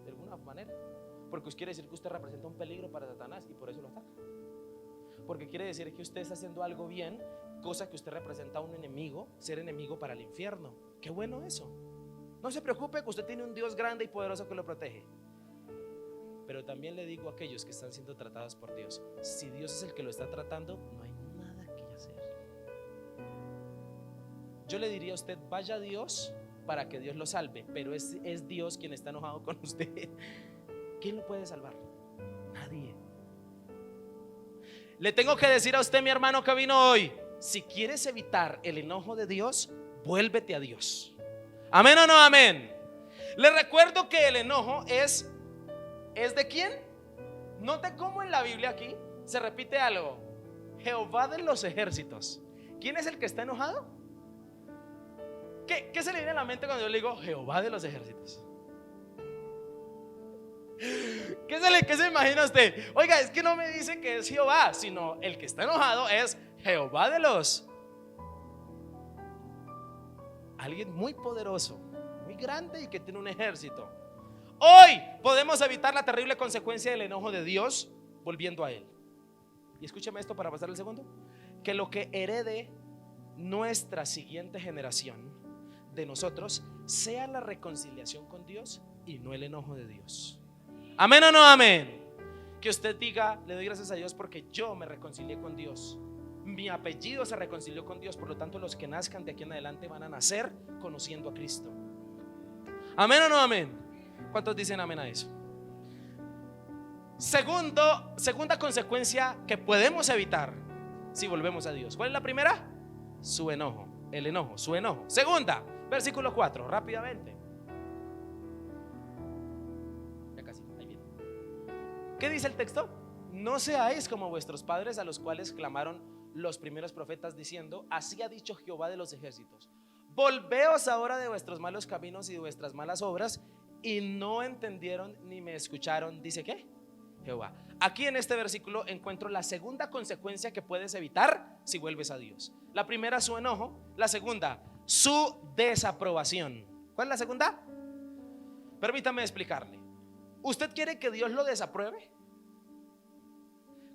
de alguna manera, porque quiere decir que usted representa un peligro para Satanás y por eso lo ataca. Porque quiere decir que usted está haciendo algo bien, cosa que usted representa a un enemigo, ser enemigo para el infierno. Qué bueno eso. No se preocupe, que usted tiene un Dios grande y poderoso que lo protege. Pero también le digo a aquellos que están siendo tratados por Dios: si Dios es el que lo está tratando, no hay nada que hacer. Yo le diría a usted: vaya a Dios para que Dios lo salve. Pero es Dios quien está enojado con usted. ¿Quién lo puede salvar? Nadie. Le tengo que decir a usted, mi hermano que vino hoy: si quieres evitar el enojo de Dios, vuélvete a Dios. ¿Amén o no amén? Le recuerdo que el enojo ¿es de quién? Note cómo en la Biblia aquí se repite algo: Jehová de los ejércitos. ¿Quién es el que está enojado? ¿Qué se le viene a la mente cuando yo le digo Jehová de los ejércitos? ¿Qué se imagina usted? Oiga, es que no me dice que es Jehová, sino el que está enojado es Jehová de los. Alguien muy poderoso, muy grande y que tiene un ejército. Hoy podemos evitar la terrible consecuencia del enojo de Dios volviendo a Él. Y escúcheme esto para pasar al segundo: que lo que herede nuestra siguiente generación de nosotros sea la reconciliación con Dios y no el enojo de Dios. ¿Amén o no amén? Que usted diga: le doy gracias a Dios porque yo me reconcilié con Dios, mi apellido se reconcilió con Dios, por lo tanto los que nazcan de aquí en adelante van a nacer conociendo a Cristo. ¿Amén o no amén? ¿Cuántos dicen amén a eso? Segunda consecuencia que podemos evitar si volvemos a Dios. ¿Cuál es la primera? Su enojo, el enojo, su enojo. Segunda, versículo 4, rápidamente. Ya casi, ahí viene. ¿Qué dice el texto? No seáis como vuestros padres, a los cuales clamaron los primeros profetas diciendo: así ha dicho Jehová de los ejércitos, volveos ahora de vuestros malos caminos y de vuestras malas obras. Y no entendieron ni me escucharon, dice ¿qué? Jehová. Aquí en este versículo encuentro la segunda consecuencia que puedes evitar si vuelves a Dios. La primera, su enojo. La segunda, su desaprobación. ¿Cuál es la segunda? Permítame explicarle. ¿Usted quiere que Dios lo desapruebe?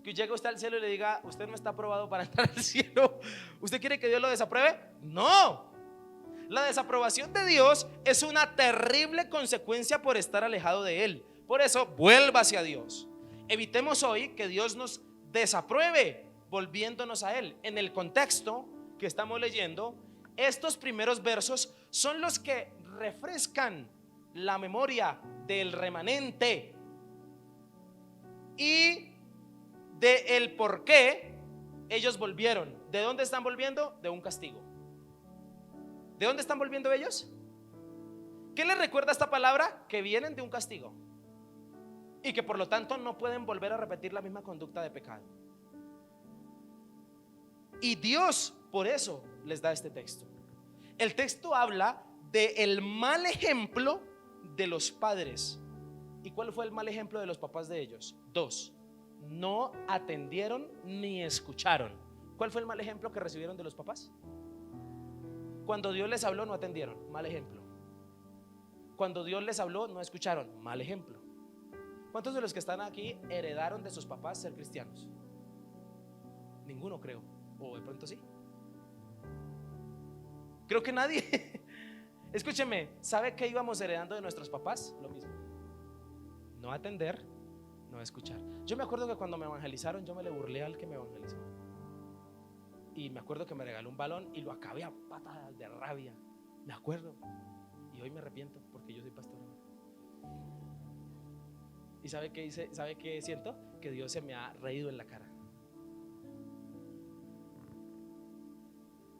Que llegue usted al cielo y le diga: usted no está aprobado para entrar al cielo. ¿Usted quiere que Dios lo desapruebe? No. La desaprobación de Dios es una terrible consecuencia por estar alejado de Él. Por eso, vuelva hacia Dios. Evitemos hoy que Dios nos desapruebe volviéndonos a Él. En el contexto que estamos leyendo, estos primeros versos son los que refrescan la memoria del remanente y del por qué ellos volvieron. ¿De dónde están volviendo? De un castigo. ¿De dónde están volviendo ellos? ¿Qué les recuerda esta palabra? Que vienen de un castigo y que por lo tanto no pueden volver a repetir la misma conducta de pecado. Y Dios por eso les da este texto. El texto habla del mal ejemplo de los padres. ¿Y cuál fue el mal ejemplo de los papás de ellos? Dos: no atendieron ni escucharon. ¿Cuál fue el mal ejemplo que recibieron de los papás? Cuando Dios les habló no atendieron, mal ejemplo. Cuando Dios les habló no escucharon, mal ejemplo. ¿Cuántos de los que están aquí heredaron de sus papás ser cristianos? Ninguno, creo. O de pronto sí. Creo que nadie. Escúcheme, ¿sabe qué íbamos heredando de nuestros papás? Lo mismo: no atender, no escuchar. Yo me acuerdo que cuando me evangelizaron, yo me le burlé al que me evangelizó. Y me acuerdo que me regaló un balón y lo acabé a patadas de rabia. Me acuerdo. Y hoy me arrepiento porque yo soy pastor. ¿Y sabe qué hice? ¿Sabe qué siento? Que Dios se me ha reído en la cara.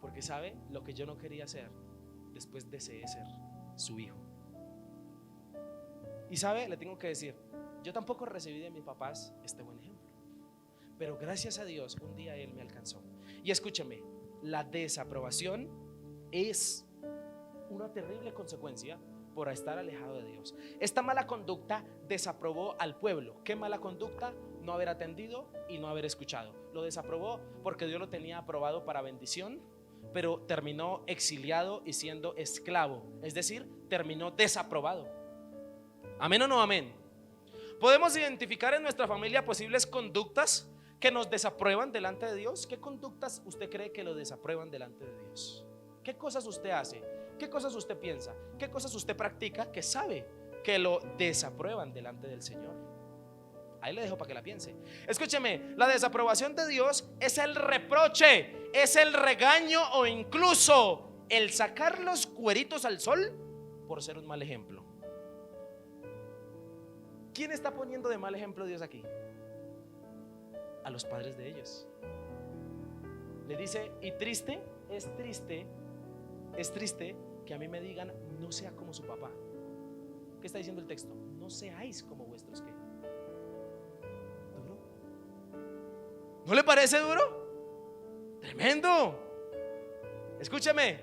Porque sabe lo que yo no quería hacer. Después deseé ser su hijo. Y sabe, le tengo que decir, yo tampoco recibí de mis papás este buen ejemplo, pero gracias a Dios un día Él me alcanzó. Y escúcheme, la desaprobación es una terrible consecuencia por estar alejado de Dios. Esta mala conducta desaprobó al pueblo. ¿Qué mala conducta? No haber atendido y no haber escuchado. Lo desaprobó porque Dios lo tenía aprobado para bendición, pero terminó exiliado y siendo esclavo. Es decir, terminó desaprobado. ¿Amén o no amén? Podemos identificar en nuestra familia posibles conductas que nos desaprueban delante de Dios. ¿Qué conductas usted cree que lo desaprueban delante de Dios? ¿Qué cosas usted hace? ¿Qué cosas usted piensa? ¿Qué cosas usted practica que sabe que lo desaprueban delante del Señor? Ahí le dejo para que la piense. Escúcheme, la desaprobación de Dios es el reproche, es el regaño o incluso el sacar los cueritos al sol por ser un mal ejemplo. ¿Quién está poniendo de mal ejemplo Dios aquí? A los padres de ellos. Le dice, y triste, es triste que a mí me digan no sea como su papá. ¿Qué está diciendo el texto? No seáis como vuestros ¿qué? ¿Duro? ¿No le parece duro? Tremendo. Escúchame,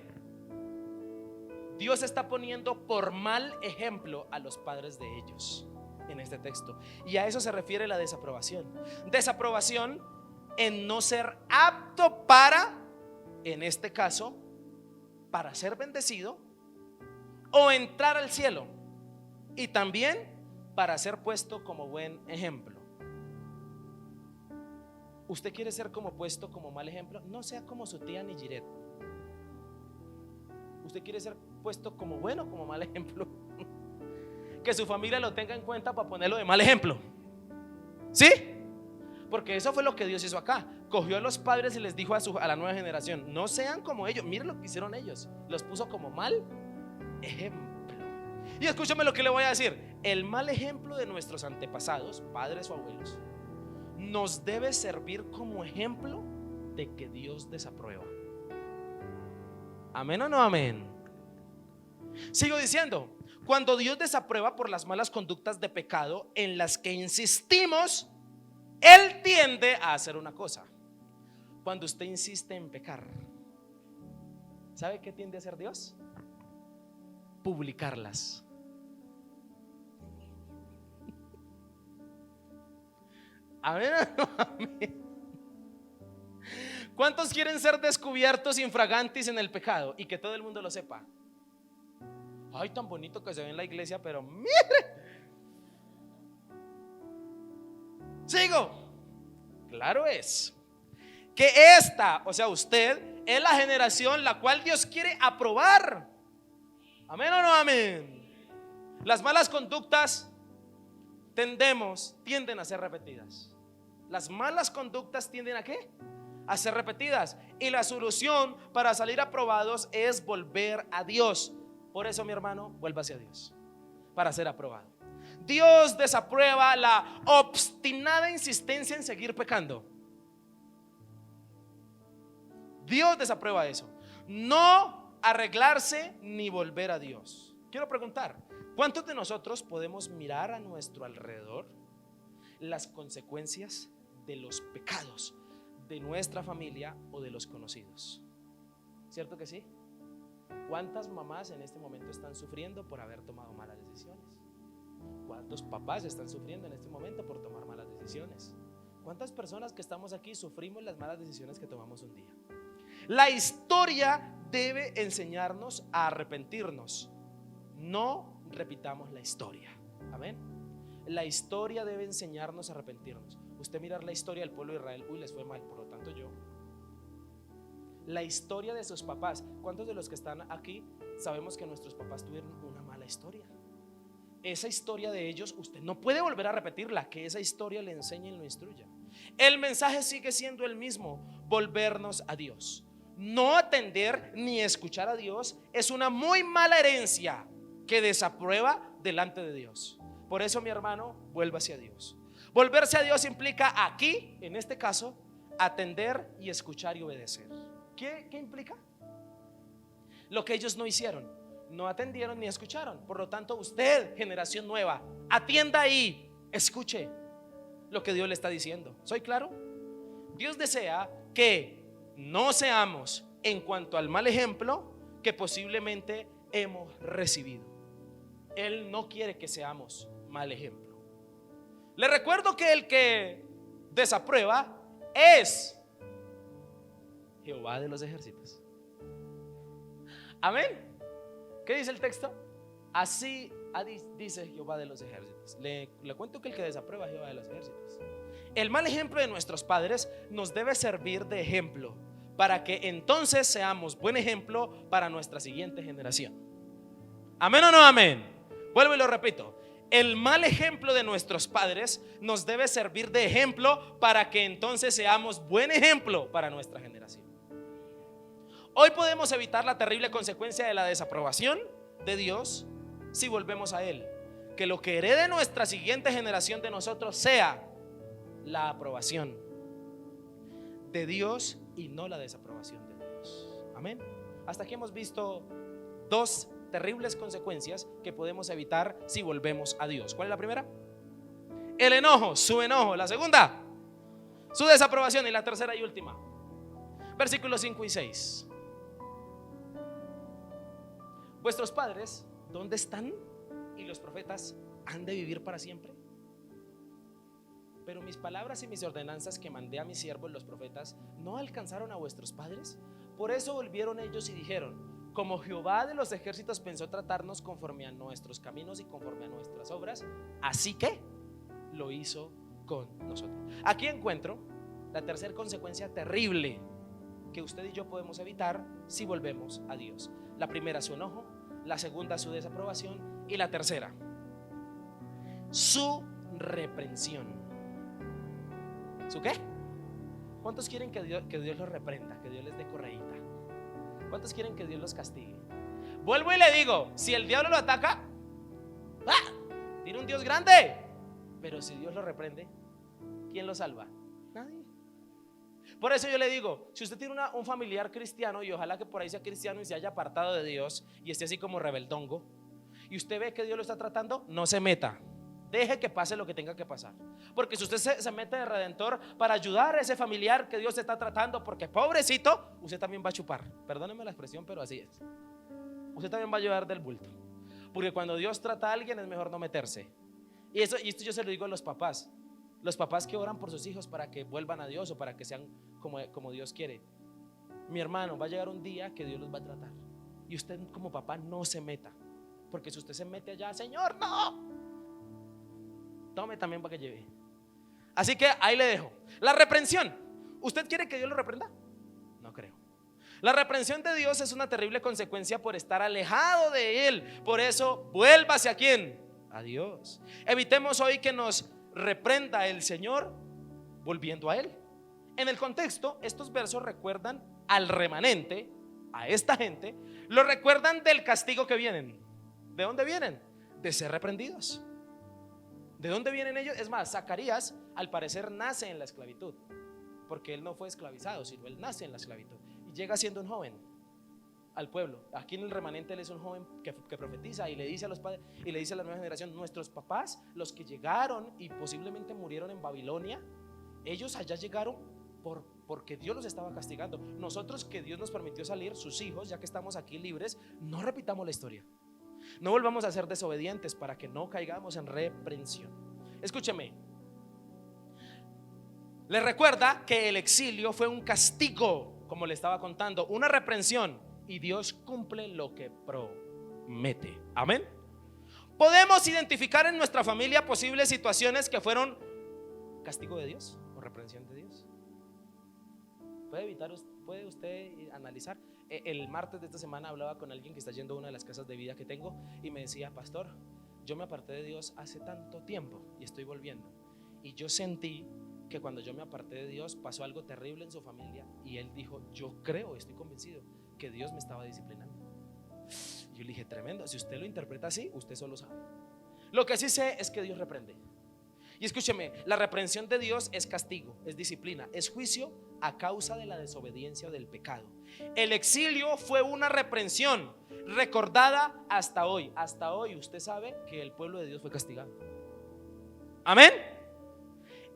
Dios está poniendo por mal ejemplo a los padres de ellos en este texto, y a eso se refiere la desaprobación. Desaprobación en no ser apto para, en este caso, para ser bendecido o entrar al cielo, y también para ser puesto como buen ejemplo. ¿Usted quiere ser como puesto como mal ejemplo? No sea como su tía ni Giret. ¿Usted quiere ser puesto como bueno o como mal ejemplo? Que su familia lo tenga en cuenta para ponerlo de mal ejemplo. ¿Sí? Porque eso fue lo que Dios hizo acá. Cogió a los padres y les dijo a la nueva generación: no sean como ellos. Miren lo que hicieron ellos. Los puso como mal ejemplo. Y escúchame lo que le voy a decir. El mal ejemplo de nuestros antepasados, padres o abuelos, nos debe servir como ejemplo de que Dios desaprueba. ¿Amén o no amén? Sigo diciendo, cuando Dios desaprueba por las malas conductas de pecado en las que insistimos, Él tiende a hacer una cosa. Cuando usted insiste en pecar, ¿sabe qué tiende a hacer Dios? Publicarlas. Amén o no amén. ¿Cuántos quieren ser descubiertos infragantis en el pecado y que todo el mundo lo sepa? Ay, tan bonito que se ve en la iglesia, pero mire. Sigo. Claro es que esta, o sea, usted es la generación la cual Dios quiere aprobar. Amén o no amén. Las malas conductas tienden a ser repetidas. Las malas conductas tienden a ¿qué? A ser repetidas. Y la solución para salir aprobados es volver a Dios. Por eso, mi hermano, vuélvase a Dios para ser aprobado. Dios desaprueba la obstinada insistencia en seguir pecando. Dios desaprueba eso. No arreglarse ni volver a Dios. Quiero preguntar, ¿cuántos de nosotros podemos mirar a nuestro alrededor las consecuencias de los pecados de nuestra familia o de los conocidos? ¿Cierto que sí? ¿Cuántas mamás en este momento están sufriendo por haber tomado malas decisiones? ¿Cuántos papás están sufriendo en este momento por tomar malas decisiones? ¿Cuántas personas que estamos aquí sufrimos las malas decisiones que tomamos un día? La historia debe enseñarnos a arrepentirnos. No repitamos la historia. Amén. La historia debe enseñarnos a arrepentirnos. Usted mirar la historia del pueblo de Israel, uy, les fue mal, por lo tanto yo. La historia de sus papás, ¿cuántos de los que están aquí sabemos que nuestros papás tuvieron una mala historia? Esa historia de ellos usted no puede volver a repetirla, que esa historia le enseñe y lo instruya. El mensaje sigue siendo el mismo: volvernos a Dios. No atender ni escuchar a Dios es una muy mala herencia que desaprueba delante de Dios. Por eso, mi hermano, vuélvase a Dios. Volverse a Dios implica aquí, en este caso, atender y escuchar y obedecer. ¿Qué implica? Lo que ellos no hicieron, no atendieron ni escucharon. Por lo tanto, usted, generación nueva, atienda y escuche lo que Dios le está diciendo. ¿Soy claro? Dios desea que no seamos en cuanto al mal ejemplo que posiblemente hemos recibido. Él no quiere que seamos mal ejemplo. Le recuerdo que el que desaprueba es Jehová de los ejércitos. Amén. ¿Qué dice el texto? Así dice Jehová de los ejércitos. Le cuento que el que desaprueba es Jehová de los ejércitos. El mal ejemplo de nuestros padres nos debe servir de ejemplo para que entonces seamos buen ejemplo para nuestra siguiente generación. ¿Amén o no amén? Vuelvo y lo repito. El mal ejemplo de nuestros padres nos debe servir de ejemplo para que entonces seamos buen ejemplo para nuestra generación. Hoy podemos evitar la terrible consecuencia de la desaprobación de Dios si volvemos a Él. Que lo que herede nuestra siguiente generación de nosotros sea la aprobación de Dios y no la desaprobación de Dios. Amén. Hasta aquí hemos visto dos terribles consecuencias que podemos evitar si volvemos a Dios. ¿Cuál es la primera? El enojo, su enojo. La segunda, su desaprobación. Y la tercera y última, versículos 5 y 6. Vuestros padres, ¿dónde están? Y los profetas han de vivir para siempre. Pero mis palabras y mis ordenanzas que mandé a mis siervos los profetas no alcanzaron a vuestros padres. Por eso volvieron ellos y dijeron: como Jehová de los ejércitos pensó tratarnos conforme a nuestros caminos y conforme a nuestras obras, así que lo hizo con nosotros. Aquí encuentro la tercera consecuencia terrible que usted y yo podemos evitar si volvemos a Dios. La primera, su enojo. La segunda, su desaprobación. Y la tercera, su reprensión. ¿Su qué? ¿Cuántos quieren que Dios los reprenda, que Dios les dé correíta? ¿Cuántos quieren que Dios los castigue? Vuelvo y le digo, si el diablo lo ataca, tiene un Dios grande. Pero si Dios lo reprende, ¿quién lo salva? Nadie. Por eso yo le digo, si usted tiene un familiar cristiano, y ojalá que por ahí sea cristiano y se haya apartado de Dios y esté así como rebeldongo, y usted ve que Dios lo está tratando, no se meta. Deje que pase lo que tenga que pasar. Porque si usted se mete de redentor para ayudar a ese familiar que Dios está tratando, porque pobrecito, usted también va a chupar. Perdónenme la expresión, pero así es. Usted también va a llevar del bulto. Porque cuando Dios trata a alguien es mejor no meterse. Y esto yo se lo digo a los papás. Los papás que oran por sus hijos para que vuelvan a Dios o para que sean como Dios quiere. Mi hermano, va a llegar un día que Dios los va a tratar. Y usted como papá no se meta. Porque si usted se mete allá, Señor, no, tome también para que lleve. Así que ahí le dejo. La reprensión. ¿Usted quiere que Dios lo reprenda? No creo. La reprensión de Dios es una terrible consecuencia por estar alejado de Él. Por eso, vuélvase ¿a quién? A Dios. Evitemos hoy que nos reprenda el Señor volviendo a Él. En el contexto, estos versos recuerdan al remanente, a esta gente, lo recuerdan del castigo que vienen. ¿De dónde vienen? De ser reprendidos. ¿De dónde vienen ellos? Es más, Zacarías al parecer nace en la esclavitud, porque él no fue esclavizado, sino él nace en la esclavitud. Y llega siendo un joven al pueblo. Aquí en el remanente él es un joven que profetiza y le dice a los padres y le dice a la nueva generación: nuestros papás, los que llegaron y posiblemente murieron en Babilonia, ellos allá llegaron porque Dios los estaba castigando. Nosotros, que Dios nos permitió salir, sus hijos, ya que estamos aquí libres, no repitamos la historia. No volvamos a ser desobedientes para que no caigamos en reprensión. Escúcheme, le recuerda que el exilio fue un castigo, como le estaba contando, una reprensión, y Dios cumple lo que promete. Amén. Podemos identificar en nuestra familia posibles situaciones que fueron castigo de Dios o reprensión de Dios. Puede usted analizar. El martes de esta semana hablaba con alguien que está yendo a una de las casas de vida que tengo y me decía: pastor, yo me aparté de Dios hace tanto tiempo y estoy volviendo, y yo sentí que cuando yo me aparté de Dios pasó algo terrible en su familia, y él dijo: yo creo, estoy convencido que Dios me estaba disciplinando. Yo le dije: tremendo. Si usted lo interpreta así, usted solo sabe. Lo que sí sé es que Dios reprende. Y escúcheme, la reprensión de Dios es castigo, es disciplina, es juicio a causa de la desobediencia o del pecado. El exilio fue una reprensión recordada hasta hoy. Hasta hoy usted sabe que el pueblo de Dios fue castigado. Amén.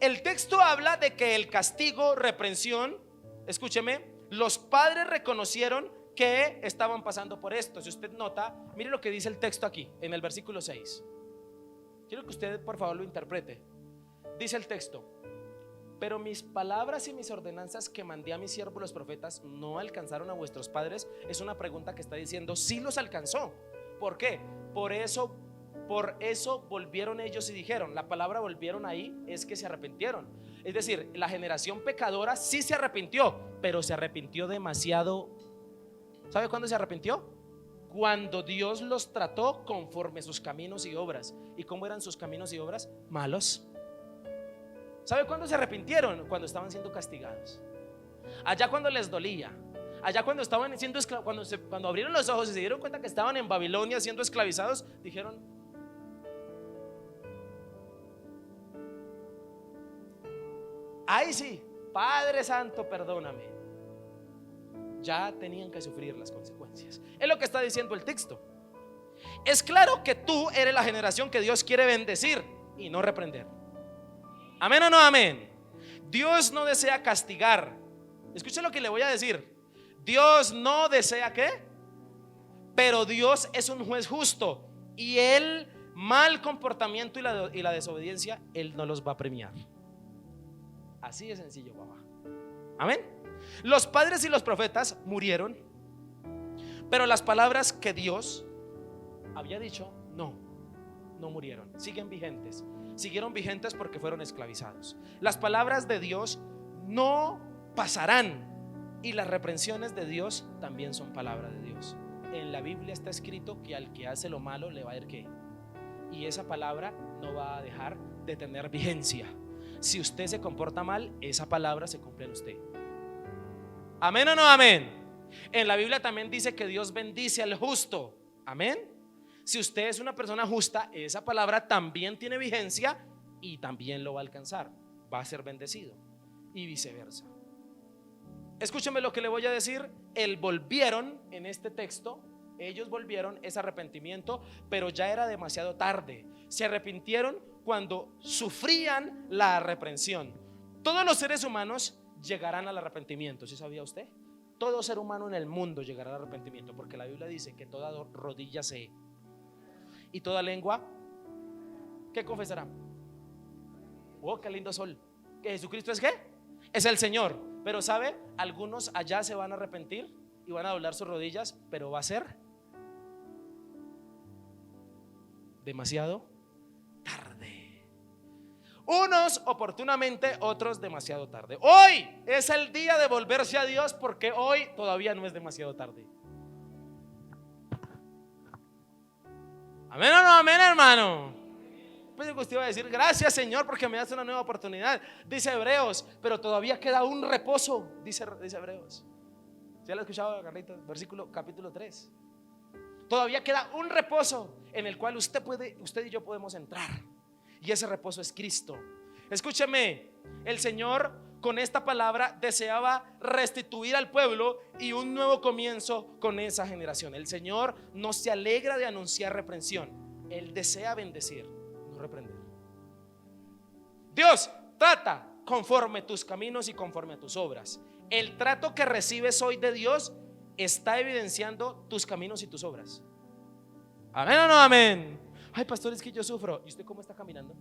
El texto habla de que el castigo, reprensión, escúcheme, los padres reconocieron que estaban pasando por esto. Si usted nota, mire lo que dice el texto aquí en el versículo 6. Quiero que usted por favor lo interprete. Dice el texto: pero mis palabras y mis ordenanzas que mandé a mis siervos los profetas no alcanzaron a vuestros padres. Es una pregunta que está diciendo: sí los alcanzó. ¿Por qué? Por eso volvieron ellos y dijeron. La palabra volvieron ahí es que se arrepintieron. Es decir, la generación pecadora sí se arrepintió, pero se arrepintió demasiado. ¿Sabe cuándo se arrepintió? Cuando Dios los trató conforme sus caminos y obras. ¿Y cómo eran sus caminos y obras? Malos. ¿Sabe cuándo se arrepintieron? Cuando estaban siendo castigados. Allá cuando les dolía. Allá cuando estaban siendo cuando abrieron los ojos y se dieron cuenta que estaban en Babilonia siendo esclavizados, dijeron: ay sí, Padre Santo, perdóname. Ya tenían que sufrir las consecuencias. Es lo que está diciendo el texto. Es claro que tú eres la generación que Dios quiere bendecir y no reprender. Amén o no amén. Dios no desea castigar. Escuche lo que le voy a decir. Dios no desea ¿qué? Pero Dios es un juez justo, y el mal comportamiento y la desobediencia Él no los va a premiar. Así de sencillo, papá. Amén. Los padres y los profetas murieron, pero las palabras que Dios había dicho no murieron, siguen vigentes. Siguieron vigentes porque fueron esclavizados. Las palabras de Dios no pasarán, y las reprensiones de Dios también son palabra de Dios. En la Biblia está escrito que al que hace lo malo le va a ir ¿qué? Y esa palabra no va a dejar de tener vigencia. Si usted se comporta mal, esa palabra se cumple en usted. Amén o no amén. En la Biblia también dice que Dios bendice al justo. Amén. Si usted es una persona justa, esa palabra también tiene vigencia y también lo va a alcanzar. Va a ser bendecido y viceversa. Escúcheme lo que le voy a decir. Volvieron en este texto. Ellos volvieron, es arrepentimiento, pero ya era demasiado tarde. Se arrepintieron cuando sufrían la reprensión. Todos los seres humanos llegarán al arrepentimiento. ¿Sí sabía usted? Todo ser humano en el mundo llegará al arrepentimiento, porque la Biblia dice que toda rodilla se y toda lengua ¿qué confesará? Oh, qué lindo sol. ¿Que Jesucristo es qué? Es el Señor. Pero sabe, algunos allá se van a arrepentir y van a doblar sus rodillas, pero va a ser demasiado tarde. Unos oportunamente, otros demasiado tarde. Hoy es el día de volverse a Dios, porque hoy todavía no es demasiado tarde. Amén o no amén, hermano. Pues usted iba a decir: gracias, Señor, porque me das una nueva oportunidad. Dice Hebreos, pero todavía queda un reposo. Dice Hebreos. ¿Ya lo ha escuchado, Carlitos? Capítulo 3. Todavía queda un reposo en el cual usted y yo podemos entrar. Y ese reposo es Cristo. Escúcheme, el Señor con esta palabra deseaba restituir al pueblo y un nuevo comienzo con esa generación. El Señor no se alegra de anunciar reprensión, Él desea bendecir, no reprender. Dios trata conforme tus caminos y conforme a tus obras. El trato que recibes hoy de Dios está evidenciando tus caminos y tus obras. ¿Amén o no amén? Ay, pastor, es que yo sufro. ¿Y usted cómo está caminando?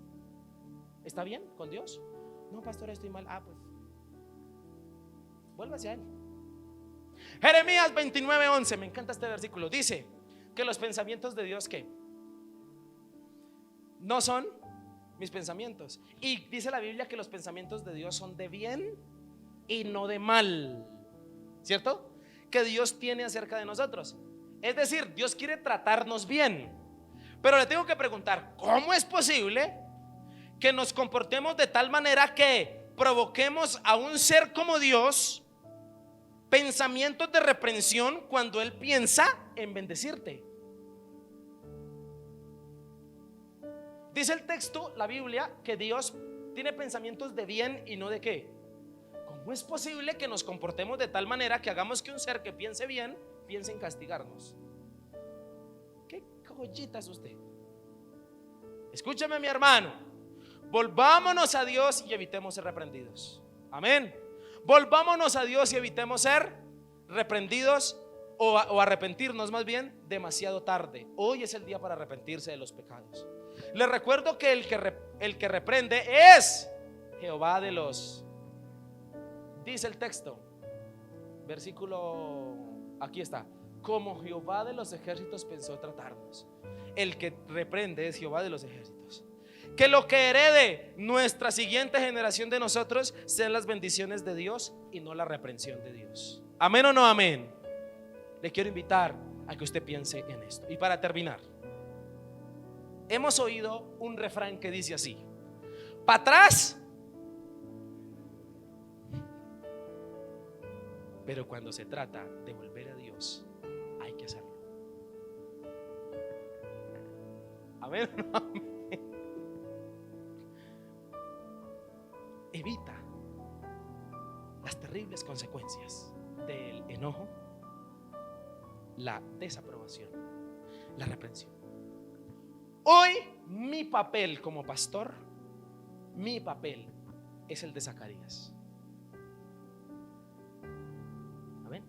¿Está bien con Dios? No, pastor, estoy mal. Pues vuelva hacia Él. Jeremías 29:11, me encanta este versículo. Dice que los pensamientos de Dios, ¿qué? No son mis pensamientos. Y dice la Biblia que los pensamientos de Dios son de bien y no de mal, ¿cierto? Que Dios tiene acerca de nosotros. Es decir, Dios quiere tratarnos bien. Pero le tengo que preguntar, ¿cómo es posible que nos comportemos de tal manera que provoquemos a un ser como Dios pensamientos de reprensión cuando Él piensa en bendecirte? Dice el texto, la Biblia, que Dios tiene pensamientos de bien y no de qué. ¿Cómo es posible que nos comportemos de tal manera que hagamos que un ser que piense bien piense en castigarnos? ¿Qué joyita es usted? Escúchame, mi hermano, volvámonos a Dios y evitemos ser reprendidos. Amén. Volvámonos a Dios y evitemos ser reprendidos o arrepentirnos más bien demasiado tarde. Hoy es el día para arrepentirse de los pecados. Les recuerdo que el que reprende es Jehová de los, dice el texto, versículo, aquí está, como Jehová de los ejércitos pensó tratarnos. El que reprende es Jehová de los ejércitos. Que lo que herede nuestra siguiente generación de nosotros sean las bendiciones de Dios y no la reprensión de Dios. ¿Amén o no amén? Le quiero invitar a que usted piense en esto. Y para terminar, hemos oído un refrán que dice así: para atrás, pero cuando se trata de volver a Dios hay que hacerlo. Amén. Evita las terribles consecuencias del enojo, la desaprobación, la reprensión. Hoy mi papel como pastor, mi papel es el de Zacarías. Amén.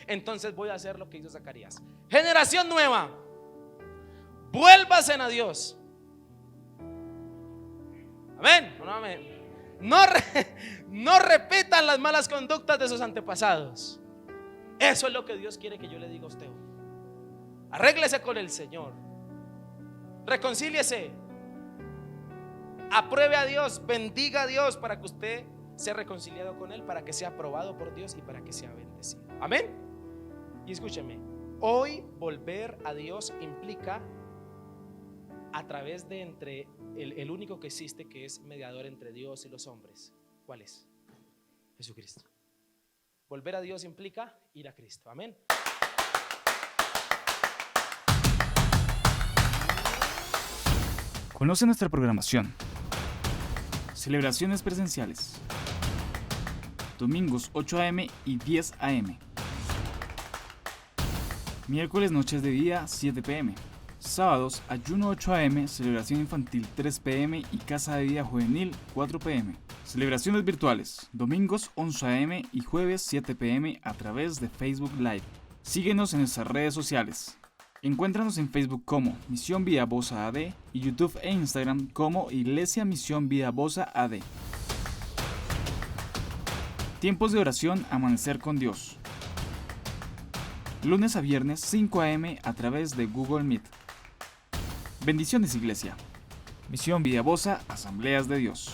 Entonces voy a hacer lo que hizo Zacarías. Generación nueva, vuélvasen a Dios. Amén. No, amén. No repitan las malas conductas de sus antepasados. Eso es lo que Dios quiere que yo le diga a usted hoy. Arréglese con el Señor, reconcíliese, apruebe a Dios, bendiga a Dios para que usted sea reconciliado con Él, para que sea aprobado por Dios y para que sea bendecido. Amén. Y escúcheme, hoy volver a Dios implica a través de entre el único que existe, que es mediador entre Dios y los hombres. ¿Cuál es? Jesucristo. Volver a Dios implica ir a Cristo. Amén. Conoce nuestra programación. Celebraciones presenciales. Domingos 8 a.m. y 10 a.m. Miércoles noches de día 7 p.m. Sábados ayuno 8 a.m., celebración infantil 3 p.m. y casa de día juvenil 4 p.m. Celebraciones virtuales, domingos 11 a.m. y jueves 7 p.m. a través de Facebook Live. Síguenos en nuestras redes sociales. Encuéntranos en Facebook como Misión Vida Bosa AD y YouTube e Instagram como Iglesia Misión Vida Bosa AD. Tiempos de oración Amanecer con Dios. Lunes a viernes 5 a.m. a través de Google Meet. Bendiciones, Iglesia. Misión Vida Bosa, Asambleas de Dios.